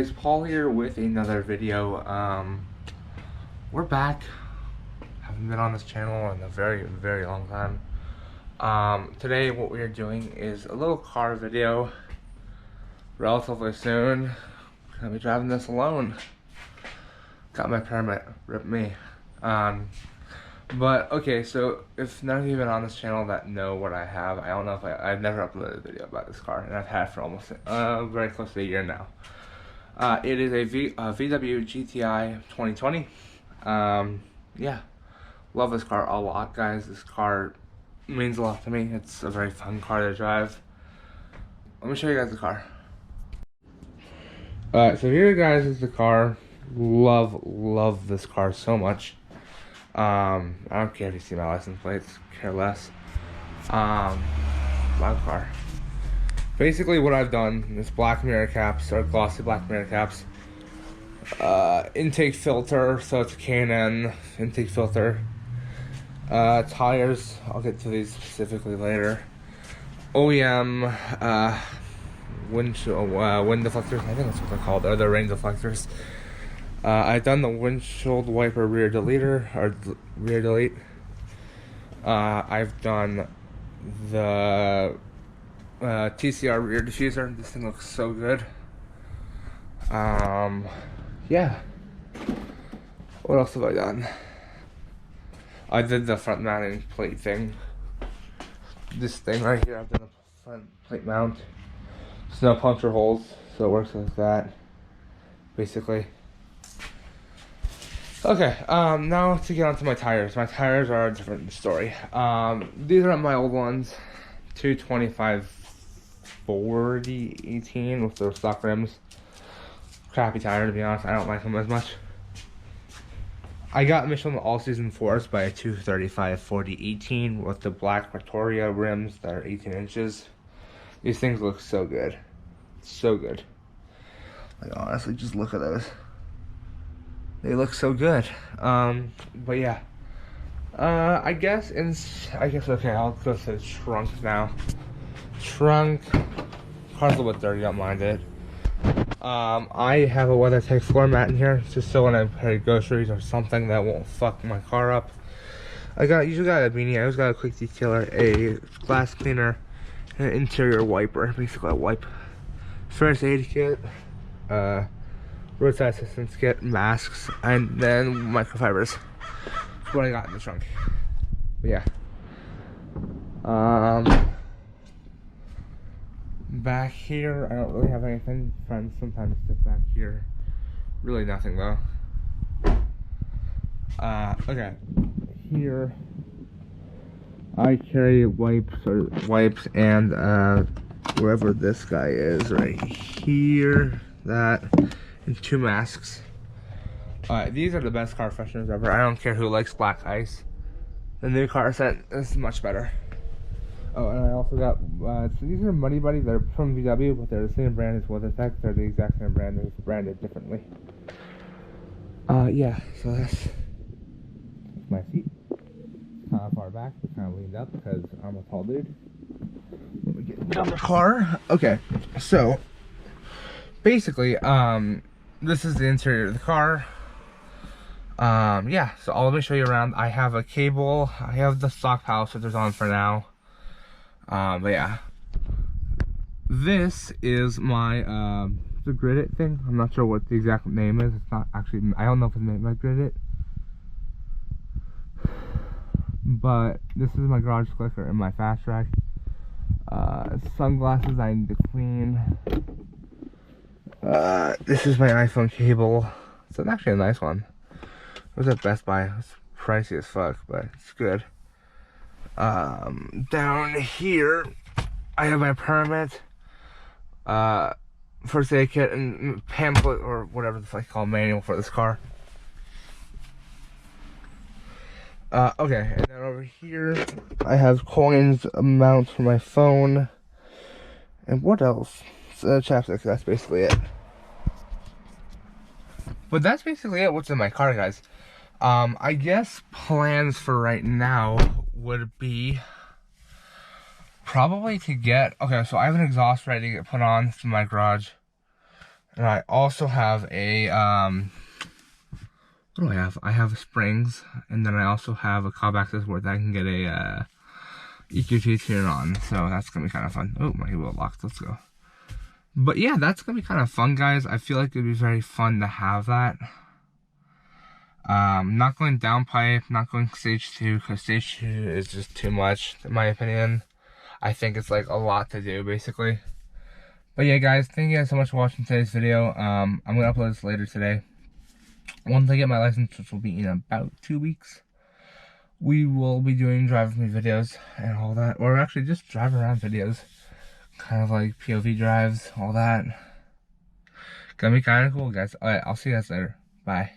It's Paul here with another video. We're back. Haven't been on this channel in a very long time. Today what we are doing is a little car video. Relatively soon, gonna be driving this alone. Got my permit, rip me. But okay, so if none of you have been on this channel that know what I have, I don't know if I've never uploaded a video about this car, and I've had it for almost very close to a year now. It is a VW GTI 2020. Yeah, love this car a lot, guys. This car means a lot to me. It's a very fun car to drive. Let me show you guys the car. So here, guys, is the car. Love this car so much. I don't care if you see my license plates, care less. Love car. Basically what I've done is black mirror caps, or glossy black mirror caps. Intake filter, so it's a K&N intake filter. Tires, I'll get to these specifically later. OEM, wind deflectors, I think that's what they're called, or the rain deflectors. I've done the windshield wiper rear deleter, or rear delete. I've done the TCR rear diffuser. This thing looks so good. Yeah. What else have I done? I did the front mounting plate thing. This thing right here, I've done the front plate mount. There's no puncture holes, so it works like that, basically. Okay, now to get onto my tires. My tires are a different story. These are my old ones, 225 40 18 with their stock rims. Crappy tire, to be honest. I don't like them as much. I got Michelin all-season force by a 235 40 18 with the black Victoria rims that are 18 inches. These things look so good, so good. Like, honestly, just look at those. They look so good. But yeah. I guess okay, I'll go to the trunk now. Trunk, car's a little bit dirty, don't mind it. I have a WeatherTech floor mat in here, just so when I carry groceries or something that won't fuck my car up. Usually got a beanie, I always got a quick detailer, a glass cleaner, and an interior wiper, basically a wipe. First aid kit, roadside assistance kit, masks, and then microfibers. That's what I got in the trunk. But yeah. Back here, I don't really have anything. Friends sometimes sit back here. Really nothing though. Okay. Here, I carry wipes and wherever this guy is, right here, that, and 2 masks. These are the best car fresheners ever. I don't care who likes black ice. The new car scent is much better. Oh, and I also got, so these are Muddy Buddies. They're from VW, but they're the same brand as WeatherTech. They're the exact same brand, they're branded differently. Yeah, so that's my seat. Kind of far back, but kind of leaned up because I'm a tall dude. Let me get down the car. Okay, so basically, this is the interior of the car. Yeah, so let me show you around. I have a cable. I have the stock power filters on for now. But yeah, this is my the Grid-It thing. I'm not sure what the exact name is. It's not actually, I don't know if it's made by Grid-It, but this is my garage clicker and my fast track. Sunglasses I need to clean. This is my iPhone cable. It's actually a nice one. It was at Best Buy. It's pricey as fuck, but it's good. Down here, I have my permit, first aid kit, and pamphlet, or whatever the fuck you call manual for this car. Okay, and then over here, I have coins, amounts for my phone, and what else? Chapstick, that's basically it. But that's basically it, what's in my car, guys. I guess plans for right now would be probably to get, okay, so I have an exhaust ready to get put on from my garage. And I also have a, what do I have? I have springs, and then I also have a cob access where I can get a EQT tune on, so that's gonna be kind of fun. Oh, my wheel locked, let's go. But yeah, that's gonna be kind of fun, guys. I feel like it'd be very fun to have that. Not going downpipe, not going stage 2, because stage 2 is just too much, in my opinion. I think it's like a lot to do, basically. But yeah, guys, thank you guys so much for watching today's video. I'm gonna upload this later today. Once I get my license, which will be in about 2 weeks, we will be doing drive with me videos and all that. Or actually just drive around videos. Kind of like POV drives, all that. Gonna be kind of cool, guys. Alright, I'll see you guys later. Bye.